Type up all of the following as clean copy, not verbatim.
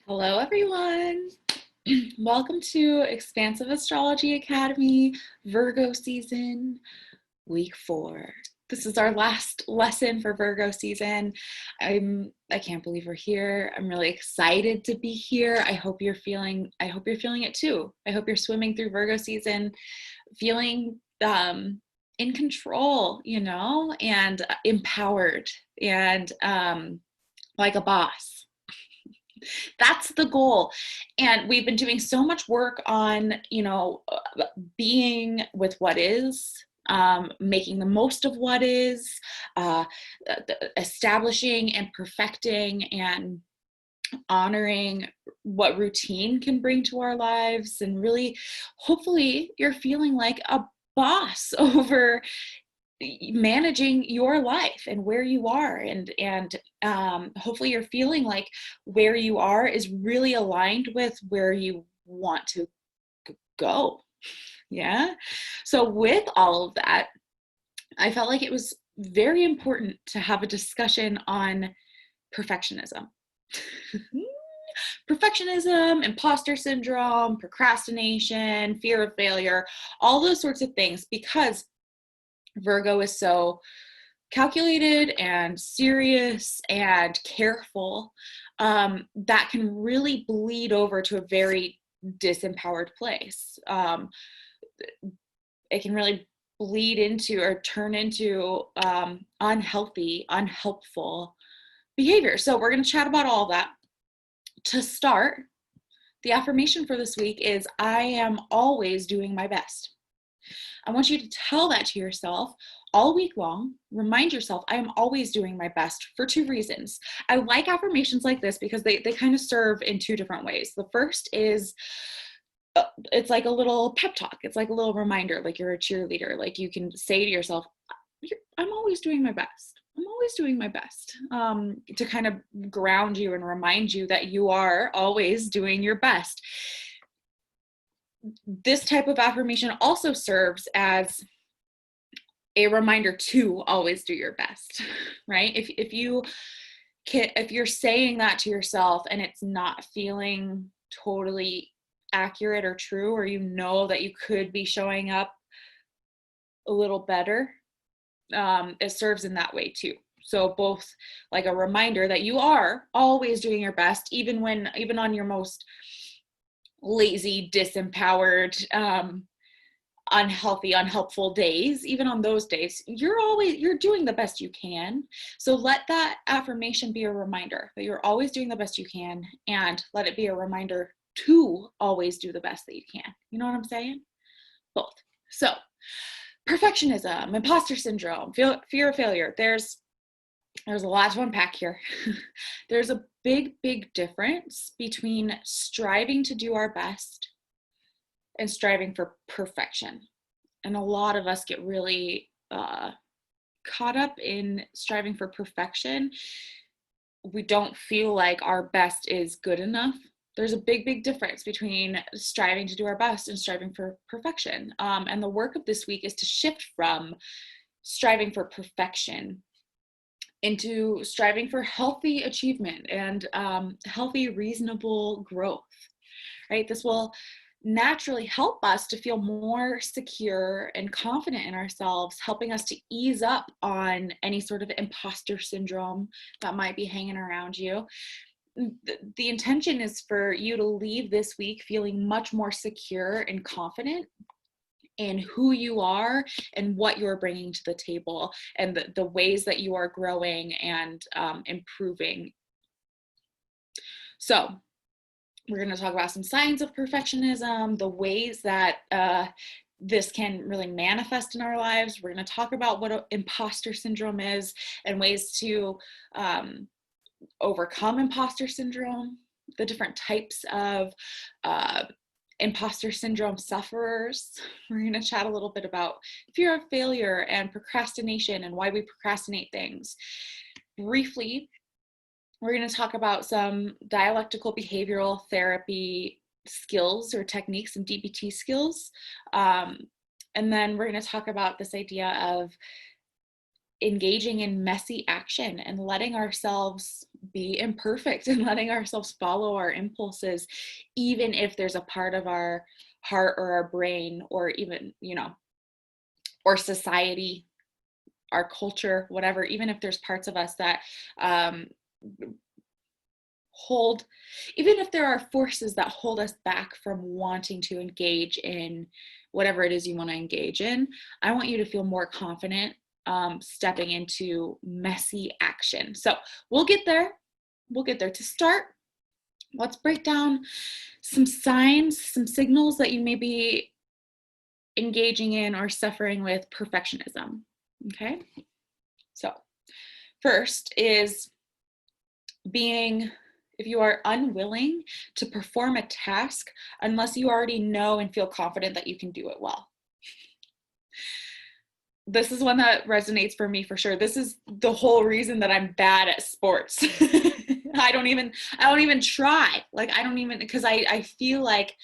Hello, everyone. Welcome to Expansive Astrology Academy, Virgo season, week 4. This is our last lesson for Virgo season. I can't believe we're here. I'm really excited to be here. I hope you're feeling it too. I hope you're swimming through Virgo season, feeling in control, and empowered and like a boss. That's the goal. And we've been doing so much work on, being with what is, making the most of what is, establishing and perfecting and honoring what routine can bring to our lives. And really, hopefully, you're feeling like a boss over managing your life and where you are, and hopefully you're feeling like where you are is really aligned with where you want to go. Yeah. So with all of that, I felt like it was very important to have a discussion on perfectionism. Perfectionism, imposter syndrome, procrastination, fear of failure, all those sorts of things, because Virgo is so calculated and serious and careful, that can really bleed over to a very disempowered place. It can really bleed into or turn into unhealthy, unhelpful behavior. So we're going to chat about all of that. To start, the affirmation for this week is, I am always doing my best. I want you to tell that to yourself all week long. Remind yourself, I am always doing my best, for 2 reasons. I like affirmations like this because they kind of serve in 2 different ways. The first is, it's like a little pep talk. It's like a little reminder, like you're a cheerleader. Like you can say to yourself, I'm always doing my best. I'm always doing my best, to kind of ground you and remind you that you are always doing your best. This type of affirmation also serves as a reminder to always do your best, right? If you're saying that to yourself and it's not feeling totally accurate or true, or that you could be showing up a little better, it serves in that way too. So both like a reminder that you are always doing your best, even on your most lazy, disempowered, unhealthy, unhelpful days. Even on those days, you're doing the best you can. So let that affirmation be a reminder that you're always doing the best you can, and let it be a reminder to always do the best that you can. You know what I'm saying? Both. So perfectionism, imposter syndrome, fear of failure. There's a lot to unpack here. There's a big difference between striving to do our best and striving for perfection. And a lot of us get really caught up in striving for perfection. We don't feel like our best is good enough. There's a big difference between striving to do our best and striving for perfection. And the work of this week is to shift from striving for perfection into striving for healthy achievement and healthy, reasonable growth, right? This will naturally help us to feel more secure and confident in ourselves, helping us to ease up on any sort of imposter syndrome that might be hanging around you. The intention is for you to leave this week feeling much more secure and confident in who you are and what you're bringing to the table, and the ways that you are growing and improving. So we're going to talk about some signs of perfectionism, the ways that this can really manifest in our lives. We're going to talk about what imposter syndrome is and ways to overcome imposter syndrome, the different types of imposter syndrome sufferers. We're going to chat a little bit about fear of failure and procrastination and why we procrastinate things. Briefly, we're going to talk about some dialectical behavioral therapy skills or techniques and DBT skills. And then we're going to talk about this idea of engaging in messy action and letting ourselves be imperfect and letting ourselves follow our impulses, even if there's a part of our heart or our brain or even, or society, our culture, whatever, even if there's parts of us that um, hold, even if there are forces that hold us back from wanting to engage in whatever it is you want to engage in, I want you to feel more confident stepping into messy action. So we'll get there. We'll get there. To start, let's break down some signs, some signals that you may be engaging in or suffering with perfectionism. Okay. So first is if you are unwilling to perform a task unless you already know and feel confident that you can do it well. This is one that resonates for me for sure. This is the whole reason that I'm bad at sports. I don't even try. Like, because I feel like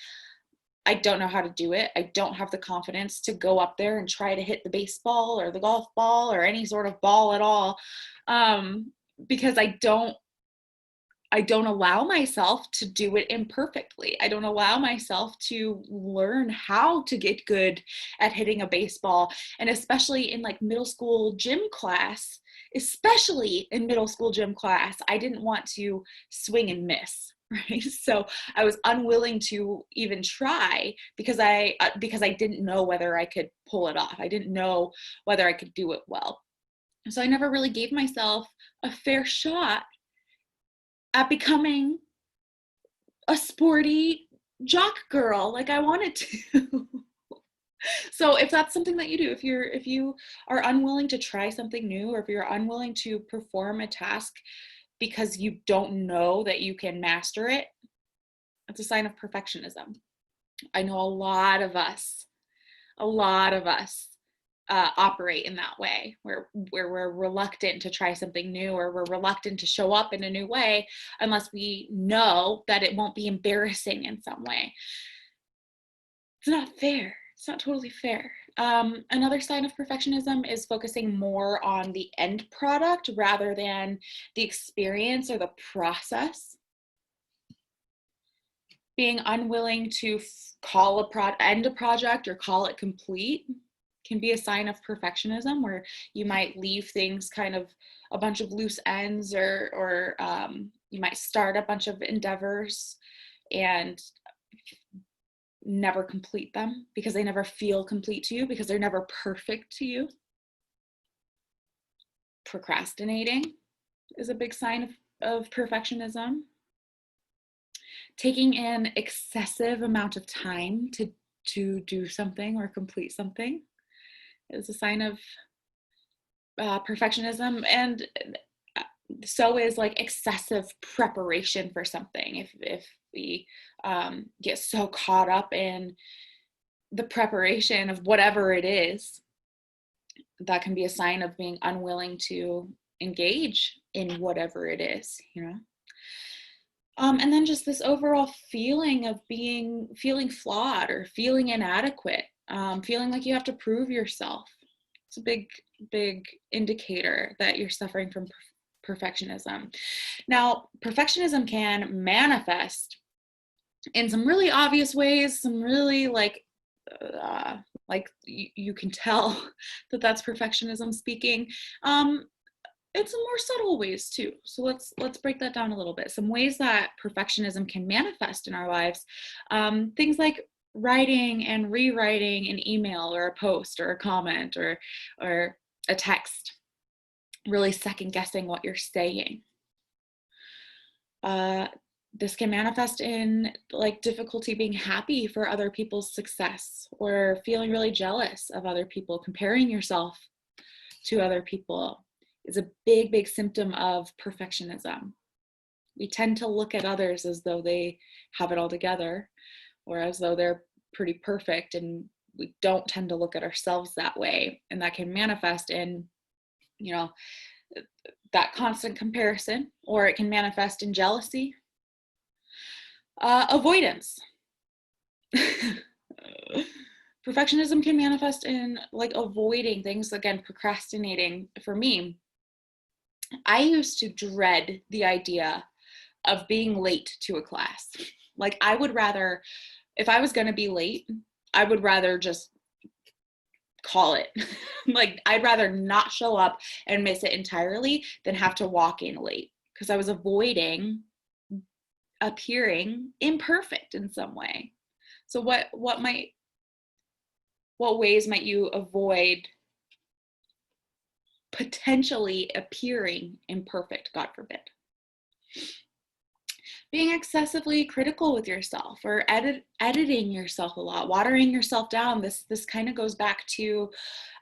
I don't know how to do it. I don't have the confidence to go up there and try to hit the baseball or the golf ball or any sort of ball at all. Because I don't allow myself to do it imperfectly. I don't allow myself to learn how to get good at hitting a baseball. And especially in like middle school gym class, I didn't want to swing and miss. Right. So I was unwilling to even try because I didn't know whether I could pull it off. I didn't know whether I could do it well. So I never really gave myself a fair shot at becoming a sporty jock girl like I wanted to. So if that's something that you do, if you are unwilling to try something new, or if you're unwilling to perform a task because you don't know that you can master it, it's a sign of perfectionism. I know a lot of us operate in that way, where we're reluctant to try something new, or we're reluctant to show up in a new way unless we know that it won't be embarrassing in some way. It's not fair. It's not totally fair. Another sign of perfectionism is focusing more on the end product rather than the experience or the process. Being unwilling to end a project or call it complete can be a sign of perfectionism, where you might leave things kind of a bunch of loose ends, or you might start a bunch of endeavors and never complete them because they never feel complete to you, because they're never perfect to you. Procrastinating is a big sign of perfectionism. Taking an excessive amount of time to do something or complete something is a sign of perfectionism. And so is like excessive preparation for something. If we get so caught up in the preparation of whatever it is, that can be a sign of being unwilling to engage in whatever it is, and then just this overall feeling of feeling flawed or feeling inadequate, feeling like you have to prove yourself. It's a big indicator that you're suffering from perfectionism. Now, perfectionism can manifest in some really obvious ways, some really like you can tell that that's perfectionism speaking. It's some more subtle ways too. So let's break that down a little bit. Some ways that perfectionism can manifest in our lives. Things like writing and rewriting an email or a post or a comment or a text, really second guessing what you're saying. This can manifest in like difficulty being happy for other people's success, or feeling really jealous of other people. Comparing yourself to other people is a big symptom of perfectionism. We tend to look at others as though they have it all together, or as though they're pretty perfect, and we don't tend to look at ourselves that way. And that can manifest in, that constant comparison, or it can manifest in jealousy. Avoidance. Perfectionism can manifest in like avoiding things, again, procrastinating for me. I used to dread the idea of being late to a class. Like, I would rather, if I was going to be late, I would rather just call it. Like, I'd rather not show up and miss it entirely than have to walk in late, because I was avoiding appearing imperfect in some way. So what ways might you avoid potentially appearing imperfect, God forbid? Being excessively critical with yourself, or editing yourself a lot, watering yourself down. This kind of goes back to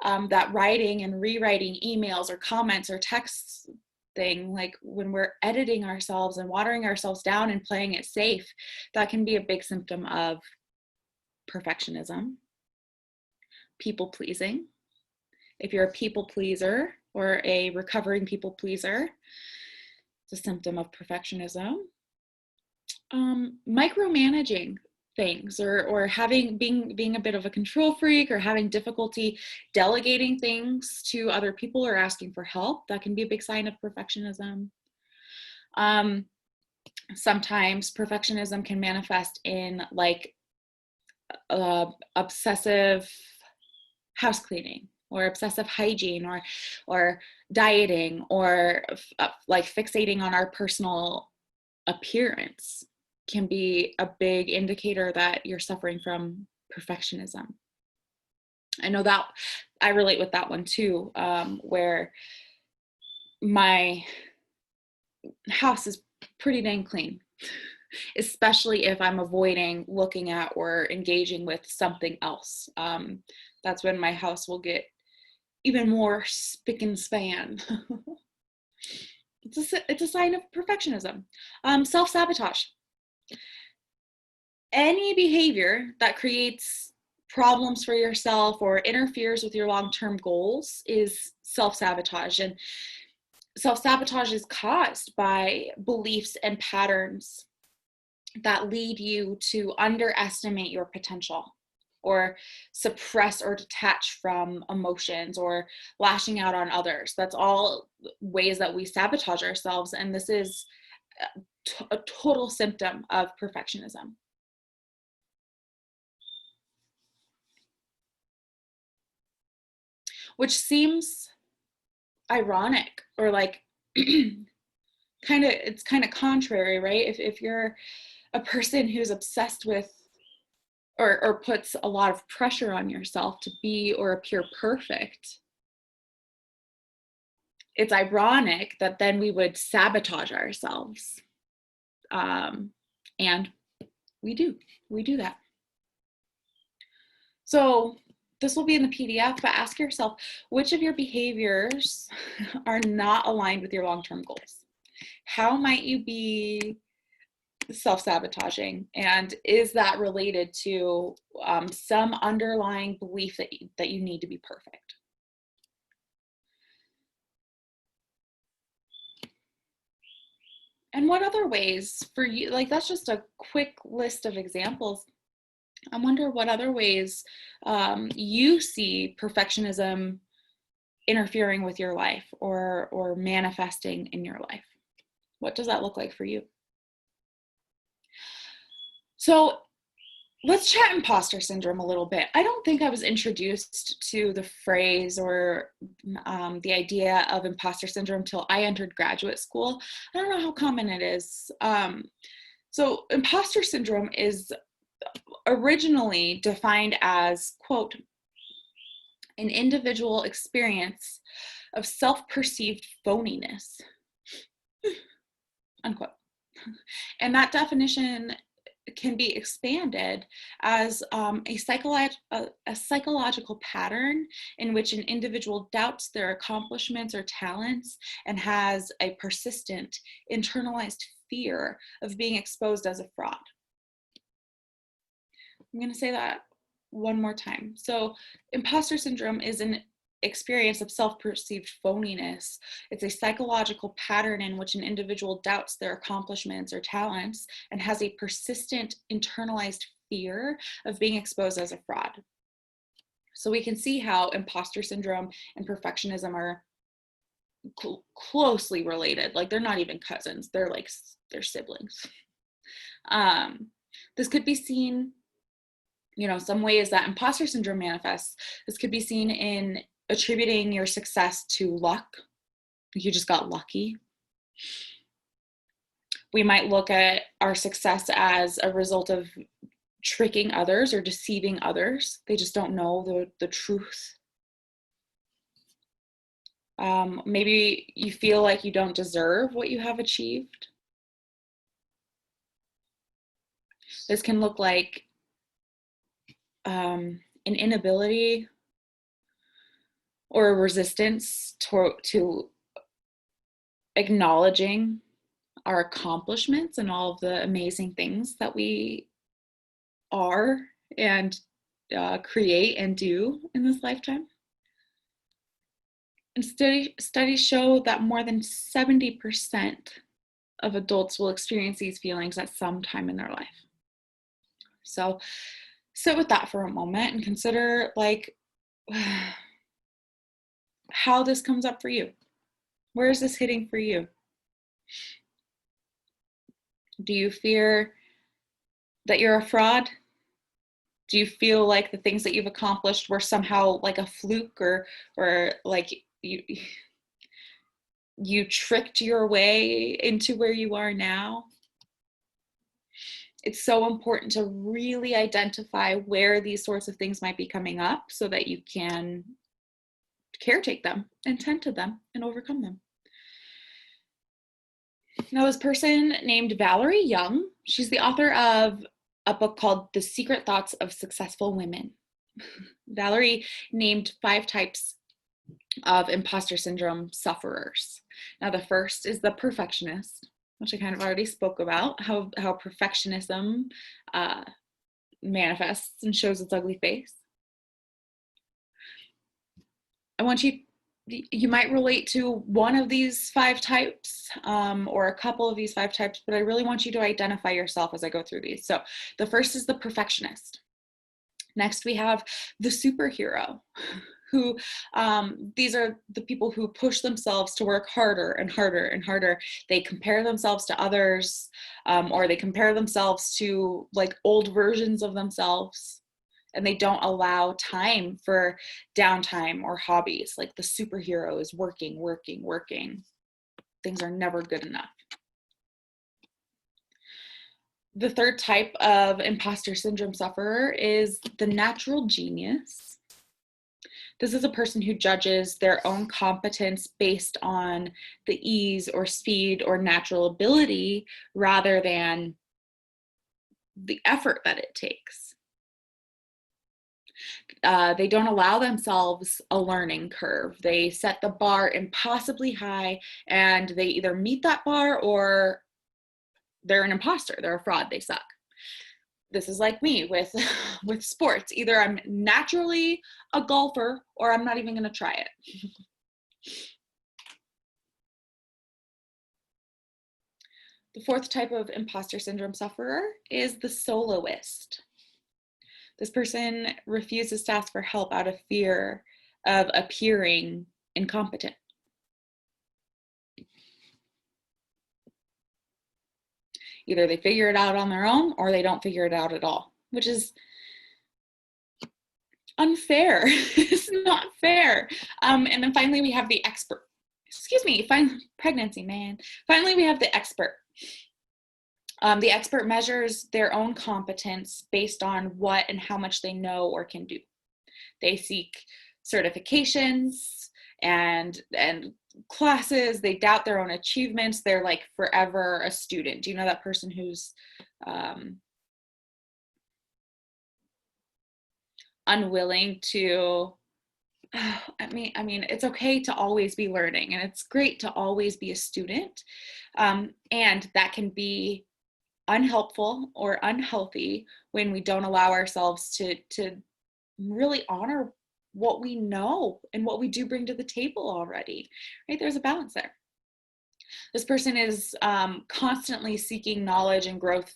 that writing and rewriting emails or comments or texts thing. Like, when we're editing ourselves and watering ourselves down and playing it safe, that can be a big symptom of perfectionism. People pleasing. If you're a people pleaser or a recovering people pleaser, it's a symptom of perfectionism. Micromanaging things, or being a bit of a control freak, or having difficulty delegating things to other people or asking for help, that can be a big sign of perfectionism. Sometimes perfectionism can manifest in like obsessive house cleaning, or obsessive hygiene, or dieting, or like fixating on our personal appearance can be a big indicator that you're suffering from perfectionism. I know that I relate with that one too, where my house is pretty dang clean, especially if I'm avoiding looking at or engaging with something else. That's when my house will get even more spick and span. It's a sign of perfectionism. Self-sabotage. Any behavior that creates problems for yourself or interferes with your long-term goals is self-sabotage. And self-sabotage is caused by beliefs and patterns that lead you to underestimate your potential, or suppress or detach from emotions, or lashing out on others. That's all ways that we sabotage ourselves. And this is a total symptom of perfectionism. Which seems ironic, or like it's kind of contrary, right? If you're a person who's obsessed with or puts a lot of pressure on yourself to be or appear perfect, it's ironic that then we would sabotage ourselves. And we do that. So this will be in the PDF, but ask yourself, which of your behaviors are not aligned with your long-term goals? How might you be self-sabotaging, and is that related to some underlying belief that you need to be perfect? And what other ways for you, like, that's just a quick list of examples. I wonder what other ways you see perfectionism interfering with your life, or manifesting in your life. What does that look like for you? So let's chat imposter syndrome a little bit. I don't think I was introduced to the phrase or the idea of imposter syndrome till I entered graduate school. I don't know how common it is. So imposter syndrome is originally defined as, quote, an individual experience of self-perceived phoniness, unquote. And that definition can be expanded as a psychological pattern in which an individual doubts their accomplishments or talents and has a persistent internalized fear of being exposed as a fraud. I'm going to say that one more time. So imposter syndrome is an experience of self-perceived phoniness. It's a psychological pattern in which an individual doubts their accomplishments or talents and has a persistent internalized fear of being exposed as a fraud. So we can see how imposter syndrome and perfectionism are closely related. Like they're not even cousins. They're siblings. This could be seen, some ways that imposter syndrome manifests. This could be seen in attributing your success to luck. You just got lucky. We might look at our success as a result of tricking others or deceiving others. They just don't know the truth. Maybe you feel like you don't deserve what you have achieved. This can look like an inability or a resistance to acknowledging our accomplishments and all of the amazing things that we are and create and do in this lifetime. And studies show that more than 70% of adults will experience these feelings at some time in their life. So sit with that for a moment and consider how this comes up for you. Where is this hitting for you? Do you fear that you're a fraud? Do you feel like the things that you've accomplished were somehow like a fluke or like you tricked your way into where you are now? It's so important to really identify where these sorts of things might be coming up so that you can caretake them and tend to them and overcome them. Now, this person named Valerie Young, she's the author of a book called The Secret Thoughts of Successful Women. Valerie named 5 types of imposter syndrome sufferers. Now, the first is the perfectionist, which I kind of already spoke about, how perfectionism manifests and shows its ugly face. I want you might relate to one of these 5 types or a couple of these 5 types, but I really want you to identify yourself as I go through these. So the first is the perfectionist. Next, we have the superhero, who these are the people who push themselves to work harder and harder and harder. They compare themselves to others, or they compare themselves to like old versions of themselves, and they don't allow time for downtime or hobbies. Like the superhero is working, working, working. Things are never good enough. The third type of imposter syndrome sufferer is the natural genius. This is a person who judges their own competence based on the ease or speed or natural ability rather than the effort that it takes. They don't allow themselves a learning curve. They set the bar impossibly high, and they either meet that bar or they're an imposter. They're a fraud. They suck. This is like me with sports. Either I'm naturally a golfer or I'm not even going to try it. The fourth type of imposter syndrome sufferer is the soloist. This person refuses to ask for help out of fear of appearing incompetent. Either they figure it out on their own or they don't figure it out at all, which is unfair. It's not fair. And then finally, we have the expert. Pregnancy, man. Finally, we have the expert. The expert measures their own competence based on what and how much they know or can do. They seek certifications and classes. They doubt their own achievements. They're like forever a student. Do you know that person who's unwilling to I mean it's okay to always be learning, and it's great to always be a student, and that can be unhelpful or unhealthy when we don't allow ourselves to really honor what we know and what we do bring to the table already, right? There's a balance there. This person is constantly seeking knowledge and growth,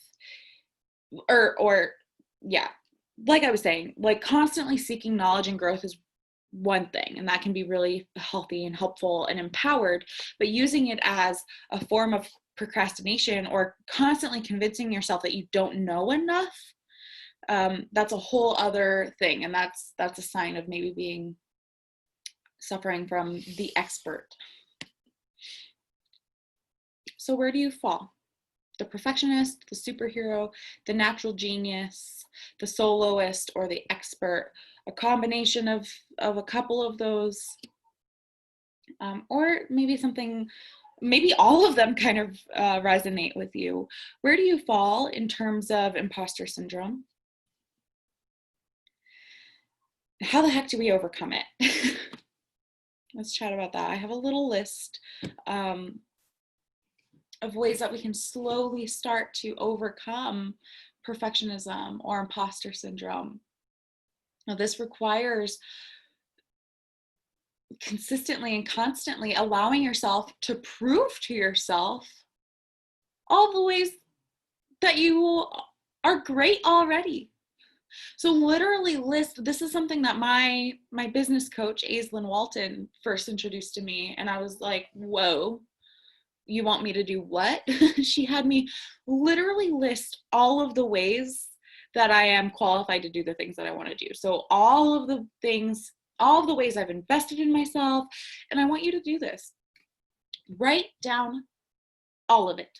or like I was saying, like constantly seeking knowledge and growth is one thing, and that can be really healthy and helpful and empowered. But using it as a form of procrastination or constantly convincing yourself that you don't know enough, that's a whole other thing, and that's a sign of maybe suffering from the expert. So where do you fall? The perfectionist, the superhero, the natural genius, the soloist, or the expert? A combination of a couple of those, or maybe all of them kind of resonate with you. Where do you fall in terms of imposter syndrome? How the heck do we overcome it? Let's chat about that. I have a little list of ways that we can slowly start to overcome perfectionism or imposter syndrome. Now, this requires consistently and constantly allowing yourself to prove to yourself all the ways that you are great already. So literally list, this is something that my business coach, Aislinn Walton, first introduced to me. And I was like, whoa, you want me to do what? She had me literally list all of the ways that I am qualified to do the things that I want to do. So all of the ways I've invested in myself, and I want you to do this. Write down all of it.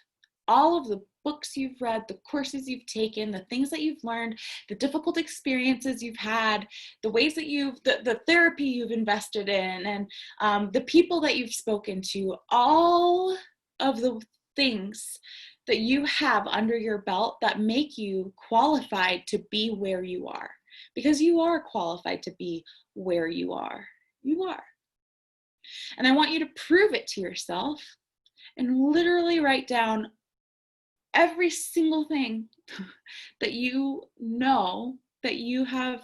All of the books you've read, the courses you've taken, the things that you've learned, the difficult experiences you've had, the ways that the therapy you've invested in, and the people that you've spoken to, all of the things that you have under your belt that make you qualified to be where you are. Because you are qualified to be where you are. You are. And I want you to prove it to yourself and literally write down every single thing that you know that you have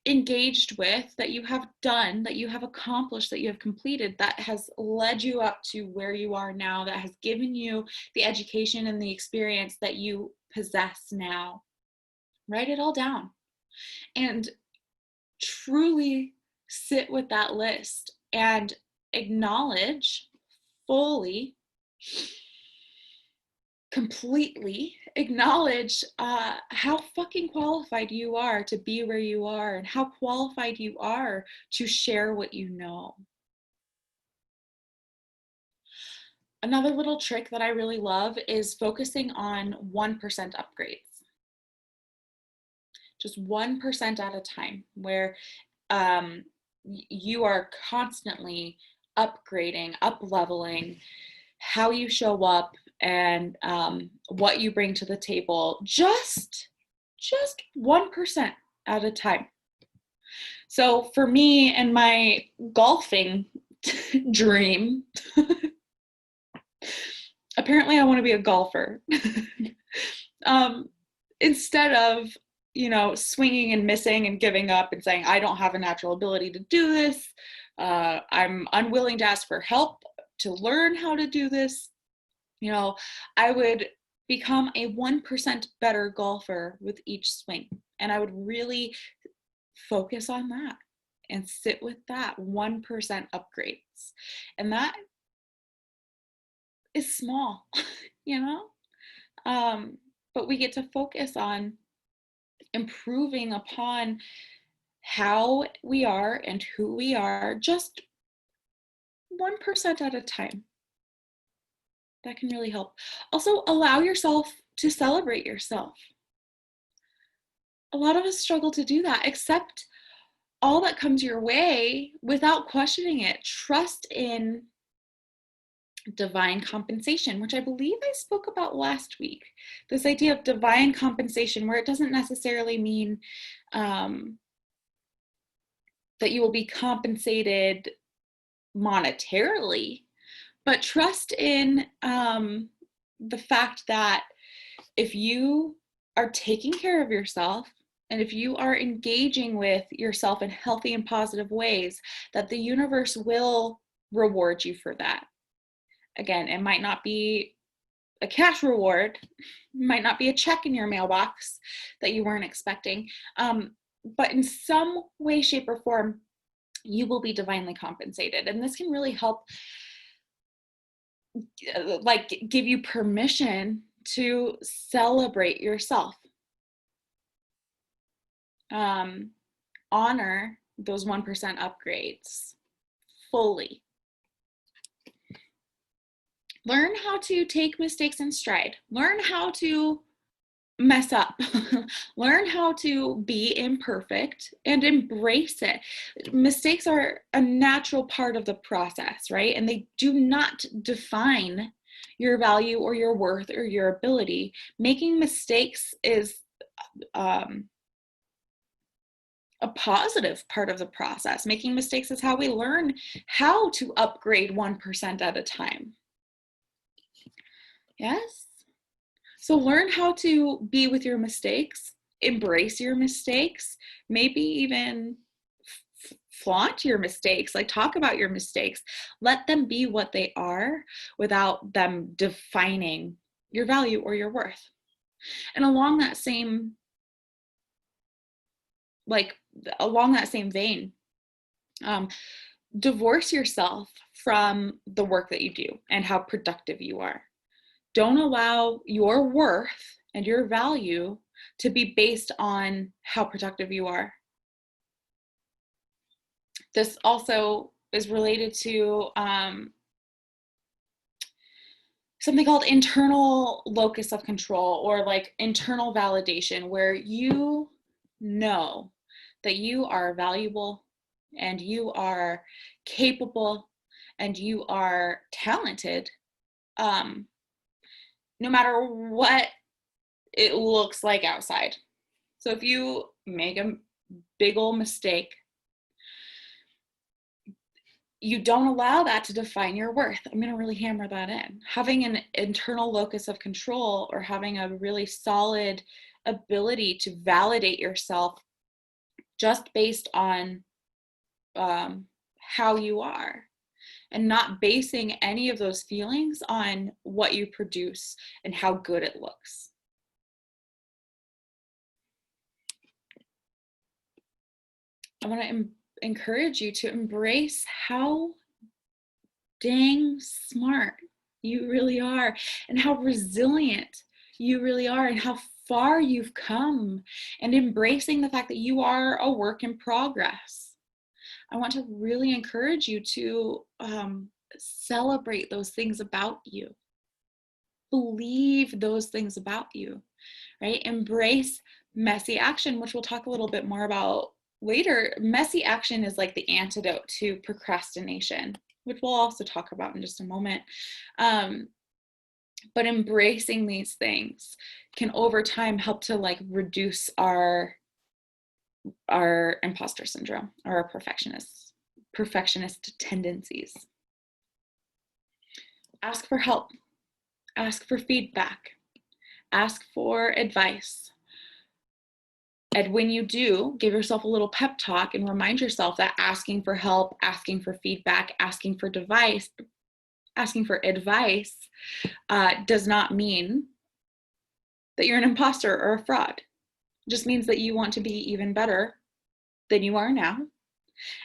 engaged with, that you have done, that you have accomplished, that you have completed, that has led you up to where you are now, that has given you the education and the experience that you possess now. Write it all down and truly sit with that list and acknowledge fully, completely acknowledge how fucking qualified you are to be where you are and how qualified you are to share what you know. Another little trick that I really love is focusing on 1% upgrades. Just 1% at a time, where you are constantly upgrading, up-leveling how you show up and what you bring to the table, just 1% at a time. So for me and my golfing dream, apparently I want to be a golfer. Instead of, swinging and missing and giving up and saying, I don't have a natural ability to do this. I'm unwilling to ask for help to learn how to do this. I would become a 1% better golfer with each swing. And I would really focus on that and sit with that 1% upgrades. And that is small, but we get to focus on improving upon how we are and who we are, just 1% at a time. That can really help. Also, allow yourself to celebrate yourself. A lot of us struggle to do that. Accept all that comes your way without questioning it. Trust in divine compensation, which I believe I spoke about last week. This idea of divine compensation, where it doesn't necessarily mean that you will be compensated monetarily, but trust in the fact that if you are taking care of yourself and if you are engaging with yourself in healthy and positive ways, that the universe will reward you for that. Again, it might not be a cash reward, might not be a check in your mailbox that you weren't expecting, but in some way, shape, or form, you will be divinely compensated. And this can really help like give you permission to celebrate yourself. Honor those 1% upgrades fully. Learn how to take mistakes in stride. Learn how to mess up. Learn how to be imperfect and embrace it. Mistakes are a natural part of the process, right? And they do not define your value or your worth or your ability. Making mistakes is a positive part of the process. Making mistakes is how we learn how to upgrade 1% at a time. Yes? So learn how to be with your mistakes, embrace your mistakes, maybe even flaunt your mistakes, like talk about your mistakes. Let them be what they are without them defining your value or your worth. And along that same vein, divorce yourself from the work that you do and how productive you are. Don't allow your worth and your value to be based on how productive you are. This also is related to something called internal locus of control, or like internal validation, where you know that you are valuable and you are capable and you are talented, no matter what it looks like outside. So if you make a big old mistake, you don't allow that to define your worth. I'm going to really hammer that in. Having an internal locus of control, or having a really solid ability to validate yourself just based on how you are, and not basing any of those feelings on what you produce and how good it looks. I want to encourage you to embrace how dang smart you really are, and how resilient you really are, and how far you've come, and embracing the fact that you are a work in progress. I want to really encourage you to celebrate those things about you. Believe those things about you, right? Embrace messy action, which we'll talk a little bit more about later. Messy action is like the antidote to procrastination, which we'll also talk about in just a moment. But embracing these things can over time help to like reduce our imposter syndrome, or our perfectionist tendencies. Ask for help, ask for feedback, ask for advice. And when you do, give yourself a little pep talk and remind yourself that asking for help, asking for feedback, asking for advice does not mean that you're an imposter or a fraud. It just means that you want to be even better than you are now.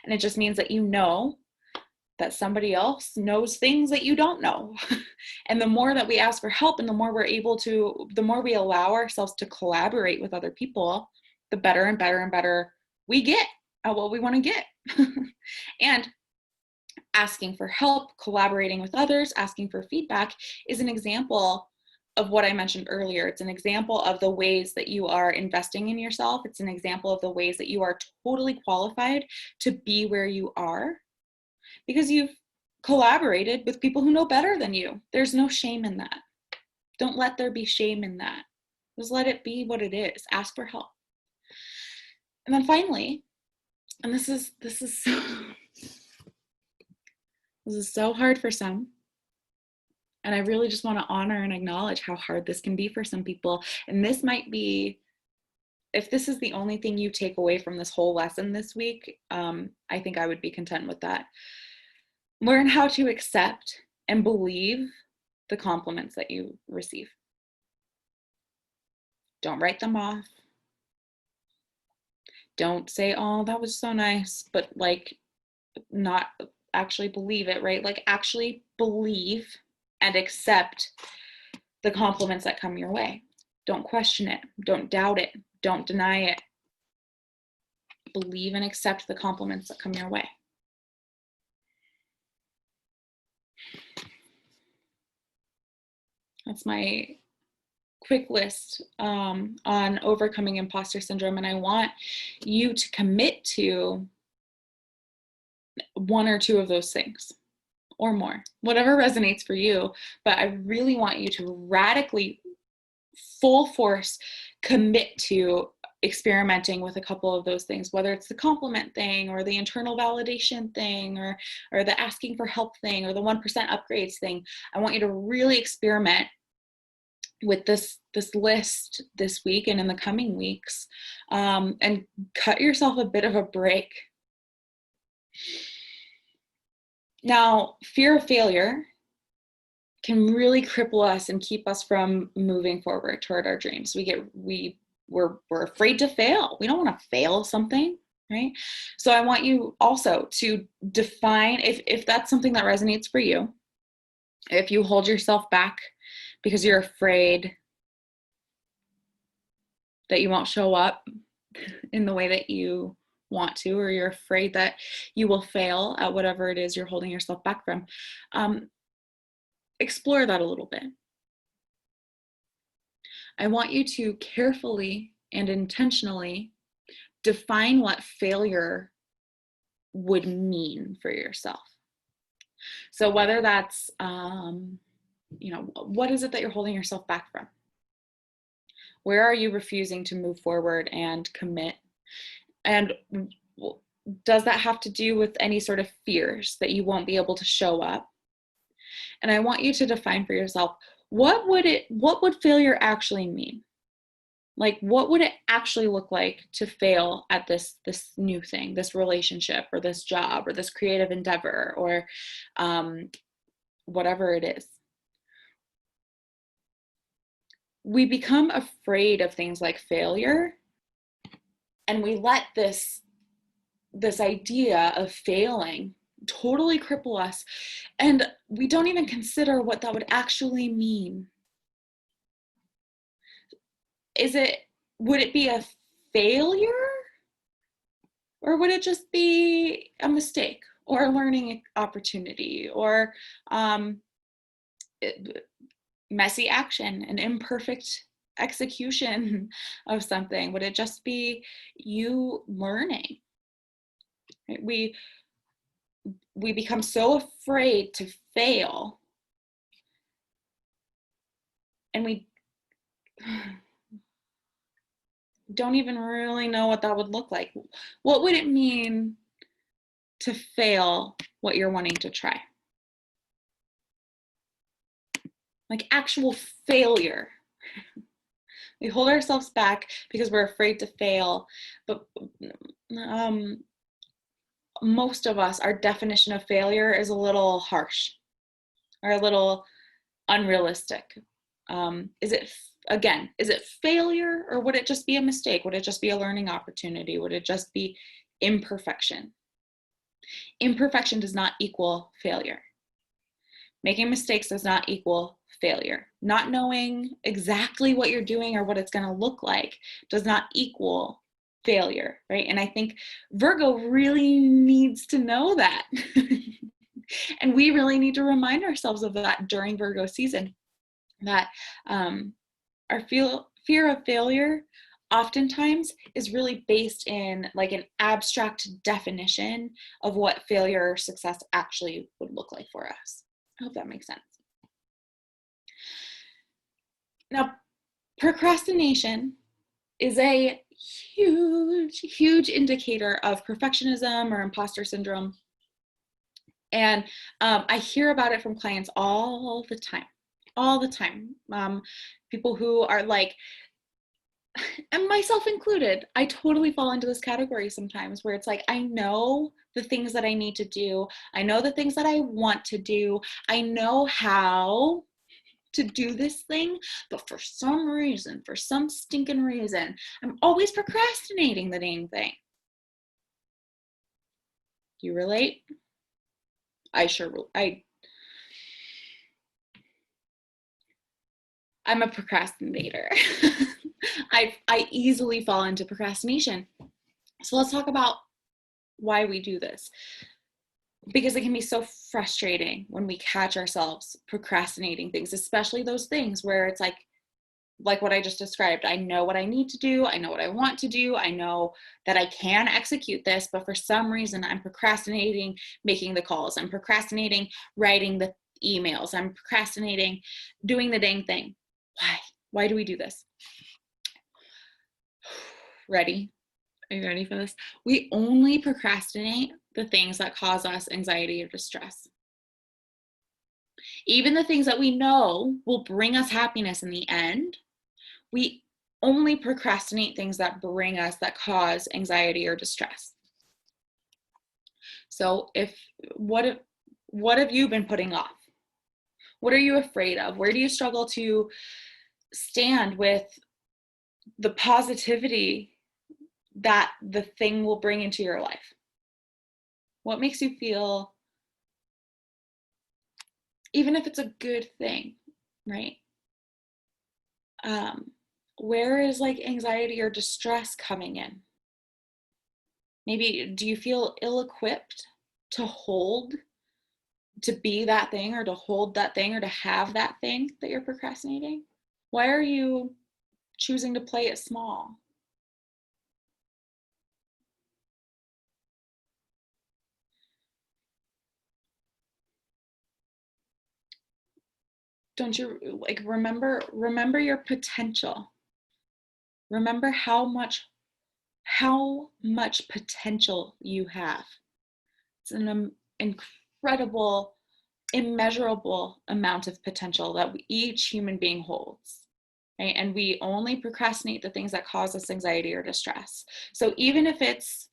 And it just means that you know that somebody else knows things that you don't know. And the more that we ask for help, and the more we allow ourselves to collaborate with other people, the better and better and better we get at what we want to get. And asking for help, collaborating with others, asking for feedback is an example of what I mentioned earlier. It's an example of the ways that you are investing in yourself. It's an example of the ways that you are totally qualified to be where you are, because you've collaborated with people who know better than you. There's no shame in that. Don't let there be shame in that. Just let it be what it is. Ask for help. And then finally, and this is so hard for some, and I really just want to honor and acknowledge how hard this can be for some people. And this might be, if this is the only thing you take away from this whole lesson this week, I think I would be content with that. Learn how to accept and believe the compliments that you receive. Don't write them off. Don't say, oh, that was so nice, but like not actually believe it, right? Like actually believe and accept the compliments that come your way. Don't question it. Don't doubt it. Don't deny it. Believe and accept the compliments that come your way. That's my quick list on overcoming imposter syndrome. And I want you to commit to one or two of those things or more, whatever resonates for you. But I really want you to radically, full force, commit to experimenting with a couple of those things, whether it's the compliment thing or the internal validation thing or the asking for help thing or the 1% upgrades thing. I want you to really experiment with this list this week and in the coming weeks, and cut yourself a bit of a break. Now, fear of failure can really cripple us and keep us from moving forward toward our dreams. We're afraid to fail. We don't want to fail something, right? So I want you also to define, if that's something that resonates for you, if you hold yourself back because you're afraid that you won't show up in the way that you want to, or you're afraid that you will fail at whatever it is you're holding yourself back from, explore that a little bit. I want you to carefully and intentionally define what failure would mean for yourself. So whether that's, what is it that you're holding yourself back from? Where are you refusing to move forward and commit? And does that have to do with any sort of fears that you won't be able to show up? And I want you to define for yourself, what would failure actually mean? Like, what would it actually look like to fail at this new thing, this relationship or this job or this creative endeavor or whatever it is? We become afraid of things like failure, and we let this idea of failing totally cripple us, and we don't even consider what that would actually mean. Would it be a failure, or would it just be a mistake or a learning opportunity or messy action, an imperfect execution of something? Would it just be you learning? Right? We become so afraid to fail, and we don't even really know what that would look like. What would it mean to fail what you're wanting to try? Like actual failure. We hold ourselves back because we're afraid to fail, but most of us, our definition of failure is a little harsh or a little unrealistic. Is it failure, or would it just be a mistake? Would it just be a learning opportunity? Would it just be imperfection? Imperfection does not equal failure. Making mistakes does not equal failure. Not knowing exactly what you're doing or what it's going to look like does not equal failure, right? And I think Virgo really needs to know that. And we really need to remind ourselves of that during Virgo season, that our fear of failure oftentimes is really based in like an abstract definition of what failure or success actually would look like for us. I hope that makes sense. Now, procrastination is a huge indicator of perfectionism or imposter syndrome. And I hear about it from clients all the time. People who are like, and myself included, I totally fall into this category sometimes where it's like, I know the things that I need to do. I know the things that I want to do. I know how to do this thing, but for some stinking reason, I'm always procrastinating the dang thing. Do you relate? I sure, I'm a procrastinator. I easily fall into procrastination. So let's talk about why we do this. Because it can be so frustrating when we catch ourselves procrastinating things, especially those things where it's like what I just described. I know what I need to do. I know what I want to do. I know that I can execute this, but for some reason I'm procrastinating making the calls. I'm procrastinating writing the emails. I'm procrastinating doing the dang thing. Why? Why do we do this? Ready? Are you ready for this? We only procrastinate the things that cause us anxiety or distress. Even the things that we know will bring us happiness in the end, we only procrastinate things that that cause anxiety or distress. So what have you been putting off? What are you afraid of? Where do you struggle to stand with the positivity that the thing will bring into your life? What makes you feel, even if it's a good thing, right? Where is like anxiety or distress coming in? Maybe do you feel ill-equipped to be that thing, or to hold that thing, or to have that thing that you're procrastinating? Why are you choosing to play it small? Don't you like remember your potential? Remember how much potential you have. It's an incredible, immeasurable amount of potential that each human being holds, right? And we only procrastinate the things that cause us anxiety or distress. So even if it's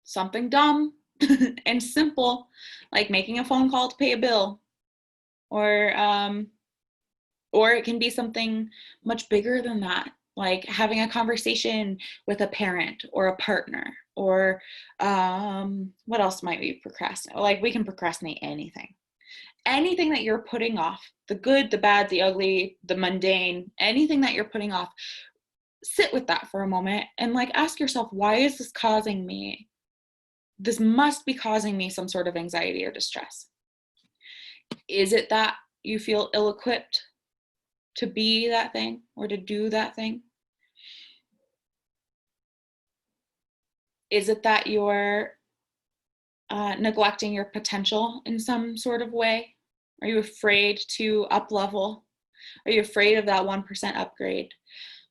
something dumb and simple, like making a phone call to pay a bill, or it can be something much bigger than that, like having a conversation with a parent or a partner, or what else might we procrastinate? Like we can procrastinate anything that you're putting off, the good, the bad, the ugly, the mundane, anything that you're putting off. Sit with that for a moment and like ask yourself, why is this must be causing me some sort of anxiety or distress? Is it that you feel ill-equipped to be that thing or to do that thing? Is it that you're neglecting your potential in some sort of way? Are you afraid to up level? Are you afraid of that 1% upgrade?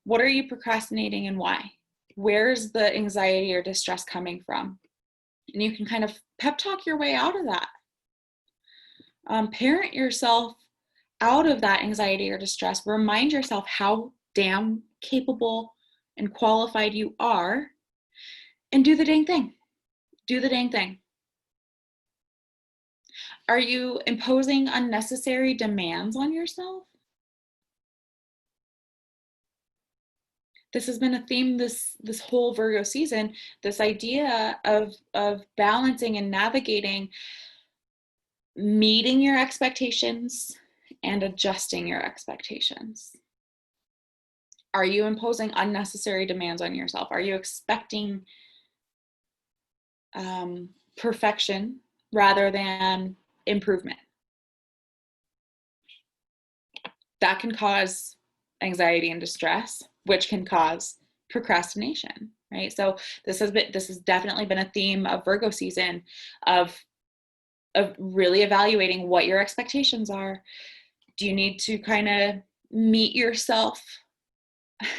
What are you procrastinating and why? Where's the anxiety or distress coming from? And you can kind of pep talk your way out of that. Parent yourself out of that anxiety or distress. Remind yourself how damn capable and qualified you are, and do the dang thing. Do the dang thing. Are you imposing unnecessary demands on yourself? This has been a theme this whole Virgo season, this idea of balancing and navigating meeting your expectations and adjusting your expectations. Are you imposing unnecessary demands on yourself? Are you expecting perfection rather than improvement? That can cause anxiety and distress, which can cause procrastination, right? So this has definitely been a theme of Virgo season, of really evaluating what your expectations are. Do you need to kind of meet yourself?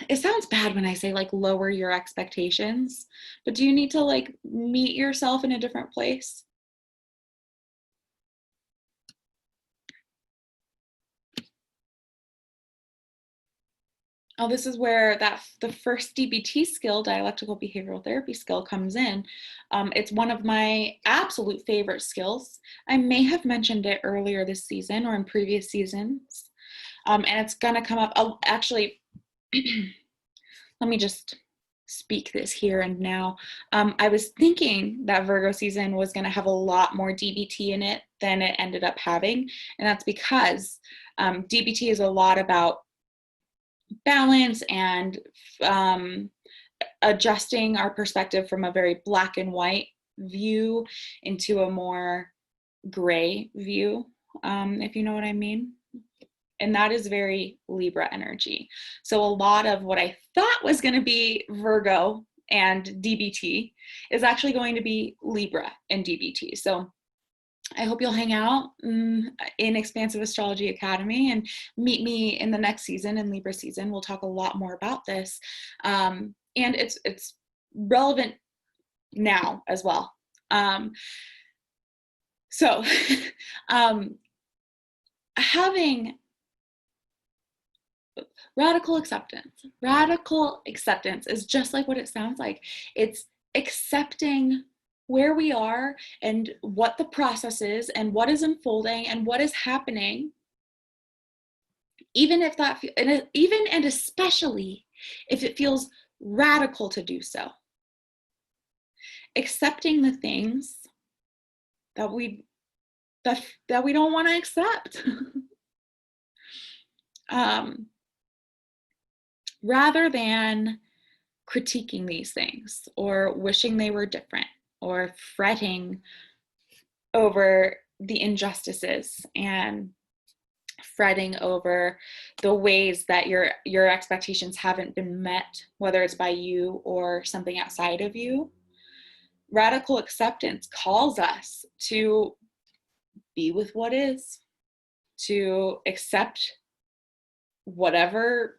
It sounds bad when I say like lower your expectations, but do you need to like meet yourself in a different place? Oh, this is where the first DBT skill, dialectical behavioral therapy skill, comes in. It's one of my absolute favorite skills. I may have mentioned it earlier this season or in previous seasons, and it's gonna come up. Oh, actually, let me just speak this here and now. I was thinking that Virgo season was going to have a lot more DBT in it than it ended up having. And that's because DBT is a lot about balance and adjusting our perspective from a very black and white view into a more gray view, if you know what I mean. And that is very Libra energy. So a lot of what I thought was going to be Virgo and DBT is actually going to be Libra and DBT. So I hope you'll hang out in Expansive Astrology Academy and meet me in the next season, in Libra season. We'll talk a lot more about this. And it's relevant now as well. So having radical acceptance is just like what it sounds like. It's accepting where we are and what the process is and what is unfolding and what is happening, even if that, even and especially if it feels radical to do so. Accepting the things that we don't want to accept. Rather than critiquing these things or wishing they were different or fretting over the injustices and fretting over the ways that your expectations haven't been met, whether it's by you or something outside of you. Radical acceptance calls us to be with what is, to accept whatever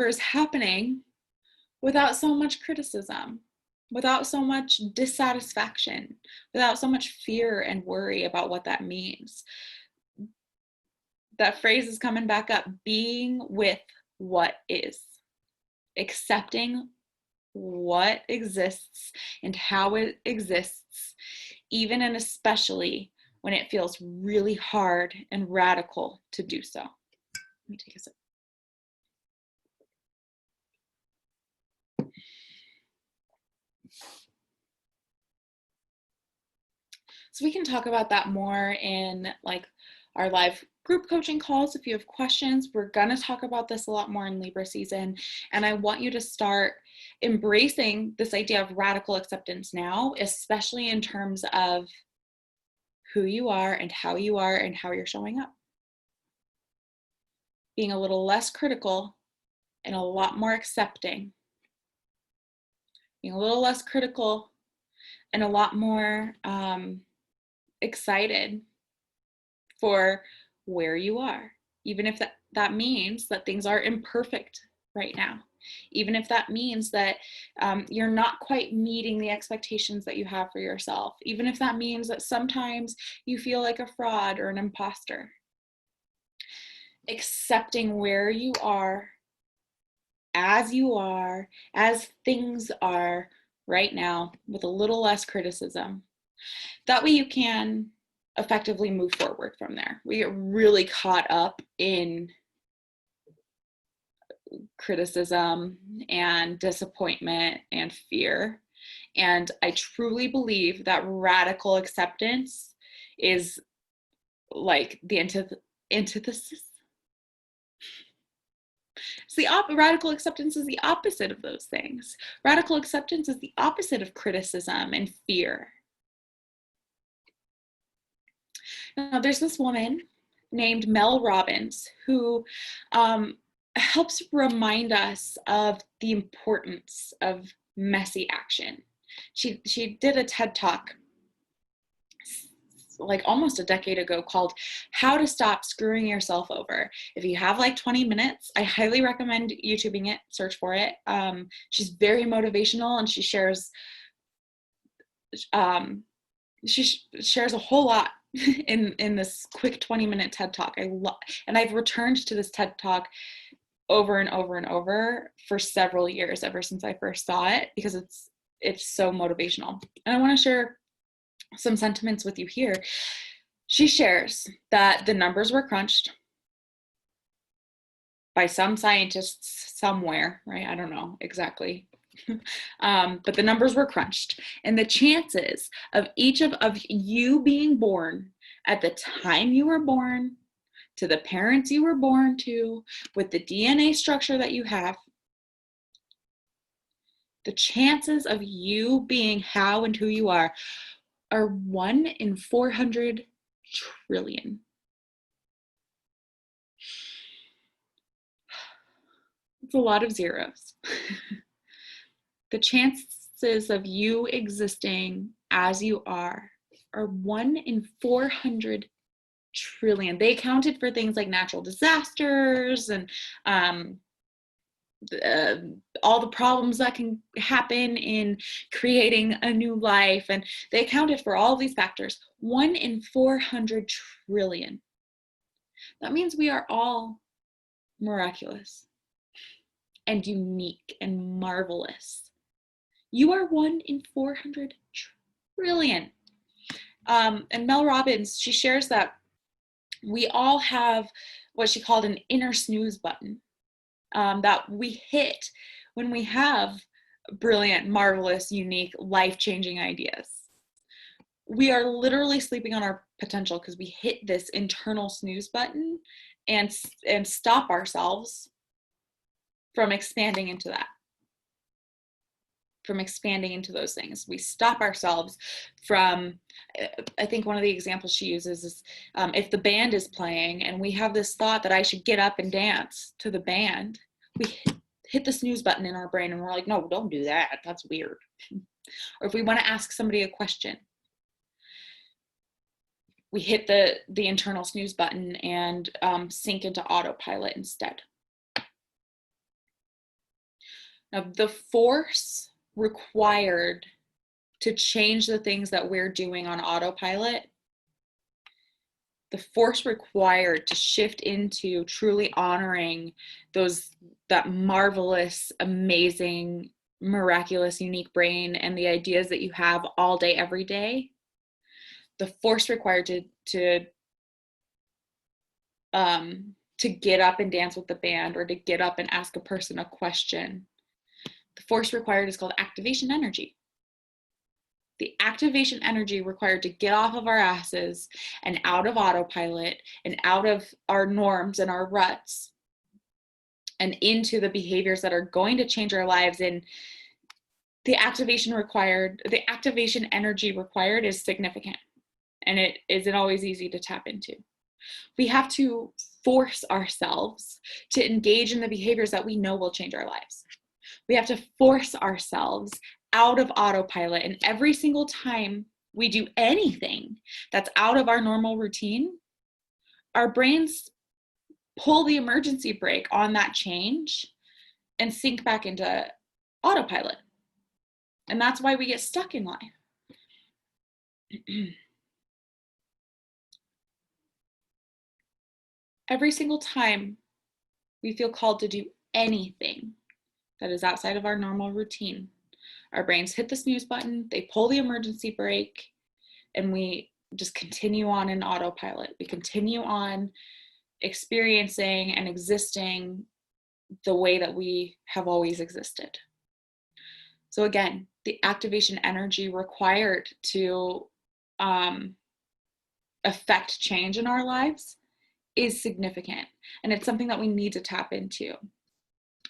is happening without so much criticism, without so much dissatisfaction, without so much fear and worry about what that means. That phrase is coming back up, being with what is, accepting what exists and how it exists, even and especially when it feels really hard and radical to do so. Let me take a sip. So we can talk about that more in like our live group coaching calls. If you have questions, we're going to talk about this a lot more in Libra season. And I want you to start embracing this idea of radical acceptance now, especially in terms of who you are and how you're showing up. Being a little less critical and a lot more accepting. Being a little less critical and a lot more excited for where you are, even if that means that things are imperfect right now, even if that means that you're not quite meeting the expectations that you have for yourself, even if that means that sometimes you feel like a fraud or an imposter. Accepting where you are, as things are right now, with a little less criticism. That way you can effectively move forward from there. We get really caught up in criticism and disappointment and fear. And I truly believe that radical acceptance is like the antithesis. Radical acceptance is the opposite of those things. Radical acceptance is the opposite of criticism and fear. Now, there's this woman named Mel Robbins who helps remind us of the importance of messy action. She did a TED Talk like almost a decade ago called How to Stop Screwing Yourself Over. If you have like 20 minutes, I highly recommend YouTubing it, search for it. She's very motivational and she shares a whole lot in this quick 20-minute TED Talk. And I've returned to this TED Talk over and over and over for several years, ever since I first saw it, because it's so motivational. And I want to share some sentiments with you here. She shares that the numbers were crunched by some scientists somewhere, right? I don't know exactly But the numbers were crunched, and the chances of each of you being born at the time you were born, to the parents you were born to, with the DNA structure that you have, the chances of you being how and who you are 1 in 400 trillion. It's a lot of zeros. The chances of you existing as you are 1 in 400 trillion. They accounted for things like natural disasters and all the problems that can happen in creating a new life. And they accounted for all these factors. 1 in 400 trillion. That means we are all miraculous and unique and marvelous. You are 1 in 400 trillion. And Mel Robbins, she shares that we all have what she called an inner snooze button that we hit when we have brilliant, marvelous, unique, life-changing ideas. We are literally sleeping on our potential because we hit this internal snooze button and stop ourselves from expanding into that, from expanding into those things. We stop ourselves from, I think one of the examples she uses is if the band is playing and we have this thought that I should get up and dance to the band, we hit the snooze button in our brain and we're like, no, don't do that. That's weird. Or if we want to ask somebody a question, we hit the internal snooze button and sink into autopilot instead. Now, the force required to change the things that we're doing on autopilot, the force required to shift into truly honoring that marvelous, amazing, miraculous, unique brain and the ideas that you have all day, every day, the force required to get up and dance with the band or to get up and ask a person a question, the force required is called activation energy. The activation energy required to get off of our asses and out of autopilot and out of our norms and our ruts and into the behaviors that are going to change our lives. And the activation energy required is significant, and it isn't always easy to tap into. We have to force ourselves to engage in the behaviors that we know will change our lives. We have to force ourselves out of autopilot. And every single time we do anything that's out of our normal routine, our brains pull the emergency brake on that change and sink back into autopilot. And that's why we get stuck in life. Every single time we feel called to do anything that is outside of our normal routine, our brains hit the snooze button, they pull the emergency brake, and we just continue on in autopilot. We continue on experiencing and existing the way that we have always existed. So again, the activation energy required to affect change in our lives is significant, and it's something that we need to tap into.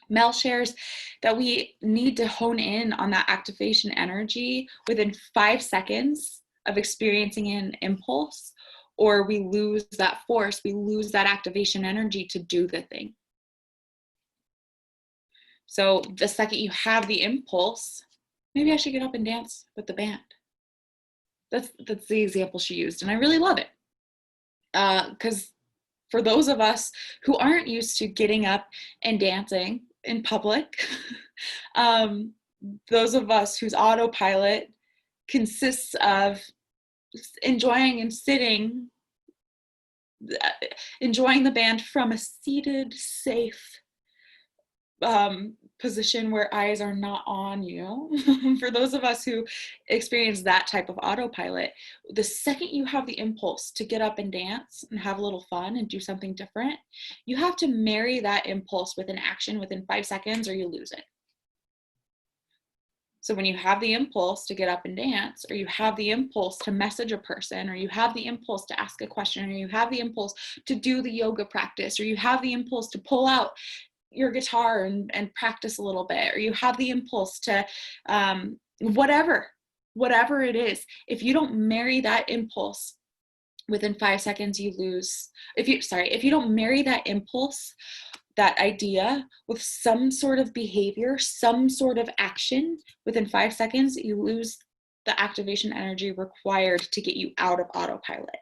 Mel shares that we need to hone in on that activation energy within 5 seconds of experiencing an impulse, or we lose that force, we lose that activation energy to do the thing. So the second you have the impulse, maybe I should get up and dance with the band. That's the example she used, and I really love it. Because for those of us who aren't used to getting up and dancing in public, those of us whose autopilot consists of enjoying and sitting, enjoying the band from a seated, safe position where eyes are not on you. For those of us who experience that type of autopilot, the second you have the impulse to get up and dance and have a little fun and do something different, you have to marry that impulse with an action within 5 seconds or you lose it. So when you have the impulse to get up and dance, or you have the impulse to message a person, or you have the impulse to ask a question, or you have the impulse to do the yoga practice, or you have the impulse to pull out your guitar and practice a little bit, or you have the impulse to whatever it is, if you don't marry that impulse within 5 seconds, you lose. If you don't marry that impulse, that idea, with some sort of behavior, some sort of action within 5 seconds, you lose the activation energy required to get you out of autopilot.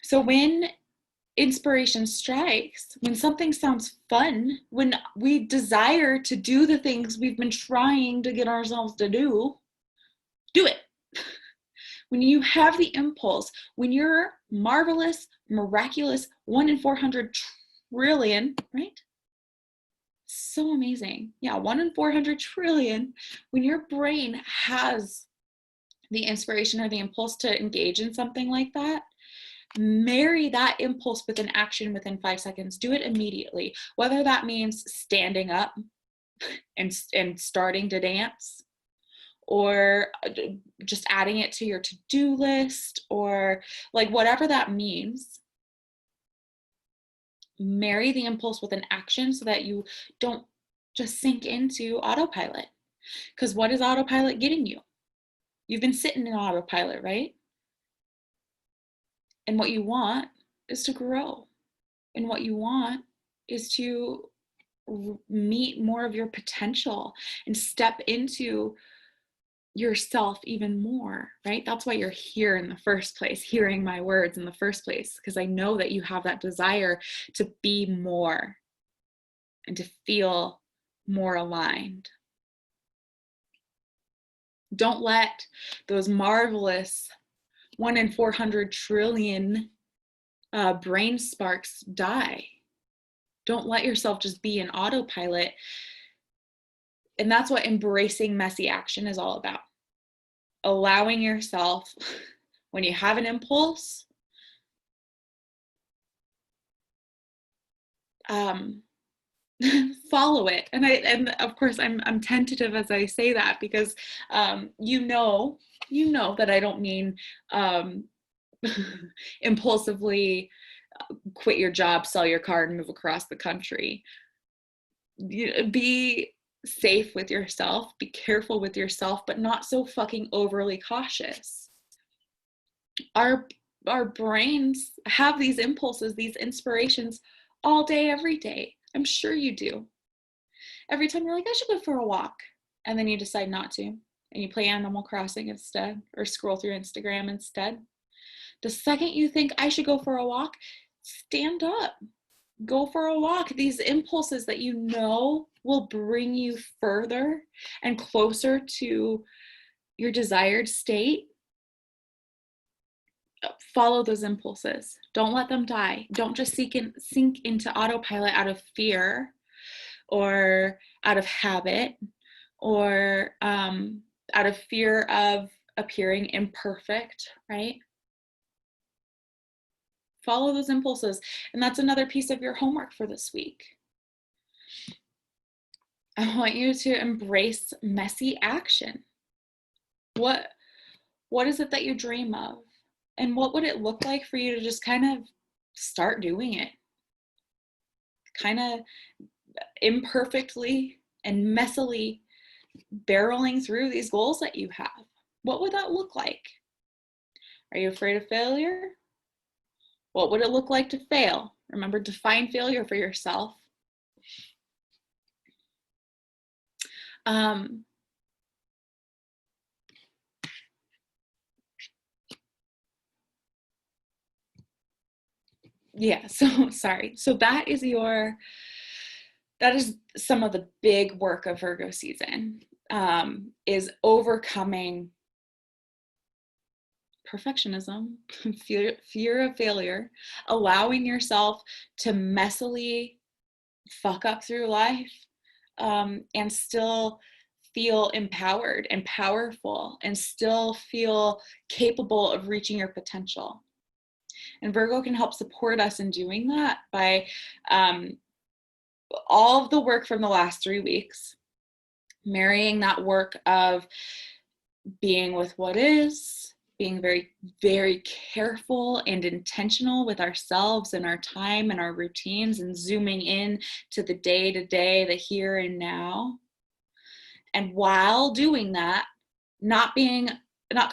So when inspiration strikes, when something sounds fun, when we desire to do the things we've been trying to get ourselves to do it. When you have the impulse, when you're marvelous, miraculous, 1 in 400 trillion, right? So amazing. Yeah, 1 in 400 trillion. When your brain has the inspiration or the impulse to engage in something like that, marry that impulse with an action within 5 seconds. Do it immediately. Whether that means standing up and starting to dance, or just adding it to your to-do list, or like whatever that means, marry the impulse with an action so that you don't just sink into autopilot. Because what is autopilot getting you? You've been sitting in autopilot, right? And what you want is to grow. And what you want is to meet more of your potential and step into yourself even more, right? That's why you're here in the first place, hearing my words in the first place, because I know that you have that desire to be more and to feel more aligned. Don't let those marvelous 1 in 400 trillion brain sparks die. Don't let yourself just be in autopilot. And that's what embracing messy action is all about. Allowing yourself, when you have an impulse, follow it. And of course I'm tentative as I say that, because you know that I don't mean impulsively quit your job, sell your car, and move across the country. Be safe with yourself, be careful with yourself, but not so fucking overly cautious. Our brains have these impulses, these inspirations all day, every day. I'm sure you do. Every time you're like, I should go for a walk, and then you decide not to, and you play Animal Crossing instead, or scroll through Instagram instead. The second you think I should go for a walk, stand up, go for a walk. These impulses that you know will bring you further and closer to your desired state, follow those impulses. Don't let them die. Don't just sink into autopilot out of fear or out of habit, or out of fear of appearing imperfect, right? Follow those impulses. And that's another piece of your homework for this week. I want you to embrace messy action. What is it that you dream of? And what would it look like for you to just kind of start doing it? Kind of imperfectly and messily barreling through these goals that you have. What would that look like? Are you afraid of failure? What would it look like to fail? Remember, define failure for yourself. Yeah, so sorry. So that is some of the big work of Virgo season, is overcoming perfectionism, fear of failure, allowing yourself to messily fuck up through life, and still feel empowered and powerful, and still feel capable of reaching your potential. And Virgo can help support us in doing that by all of the work from the last 3 weeks, marrying that work of being with what is, being very, very careful and intentional with ourselves and our time and our routines, and zooming in to the day-to-day, the here and now. And while doing that, not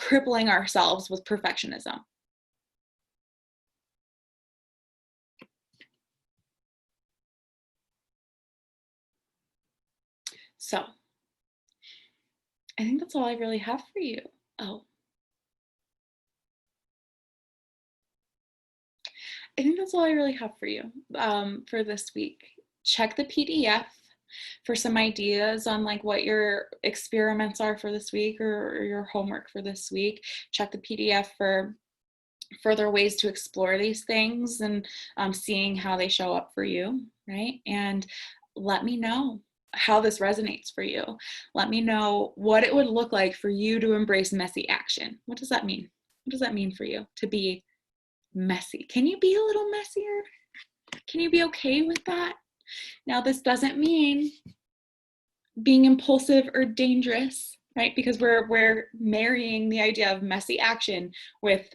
crippling ourselves with perfectionism. So I think that's all I really have for you. Oh, I think that's all I really have for you for this week. Check the PDF for some ideas on like what your experiments are for this week, or your homework for this week. Check the PDF for further ways to explore these things, and seeing how they show up for you, right? And let me know how this resonates for you. Let me know what it would look like for you to embrace messy action. What does that mean? What does that mean for you to be messy? Can you be a little messier? Can you be okay with that? Now, this doesn't mean being impulsive or dangerous, right? Because we're marrying the idea of messy action with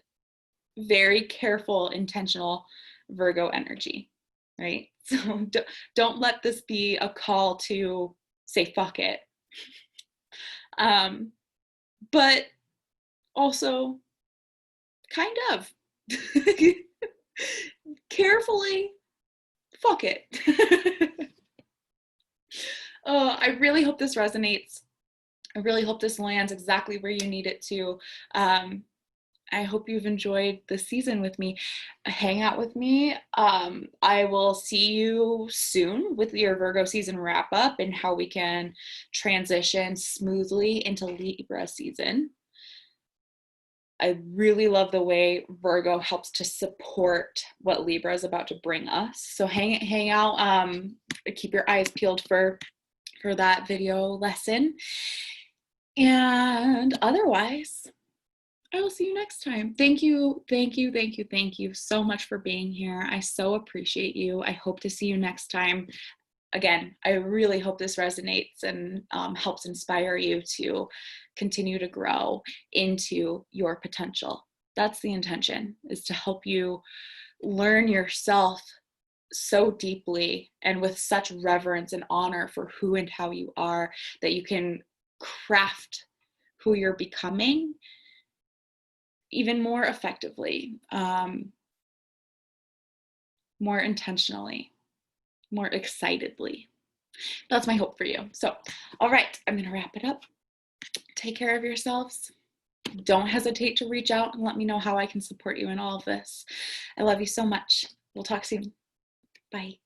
very careful, intentional Virgo energy, right? So don't let this be a call to say fuck it. But also kind of carefully fuck it. I really hope this resonates. I really hope this lands exactly where you need it to. I hope you've enjoyed the season with me. Hang out with me. I will see you soon with your Virgo season wrap up and how we can transition smoothly into Libra season. I really love the way Virgo helps to support what Libra is about to bring us. So hang out, keep your eyes peeled for that video lesson. And otherwise, I will see you next time. Thank you so much for being here. I so appreciate you. I hope to see you next time. Again, I really hope this resonates and helps inspire you to continue to grow into your potential. That's the intention, is to help you learn yourself so deeply and with such reverence and honor for who and how you are, that you can craft who you're becoming even more effectively, more intentionally, more excitedly. That's my hope for you. So, all right, I'm going to wrap it up. Take care of yourselves. Don't hesitate to reach out and let me know how I can support you in all of this. I love you so much. We'll talk soon. Bye.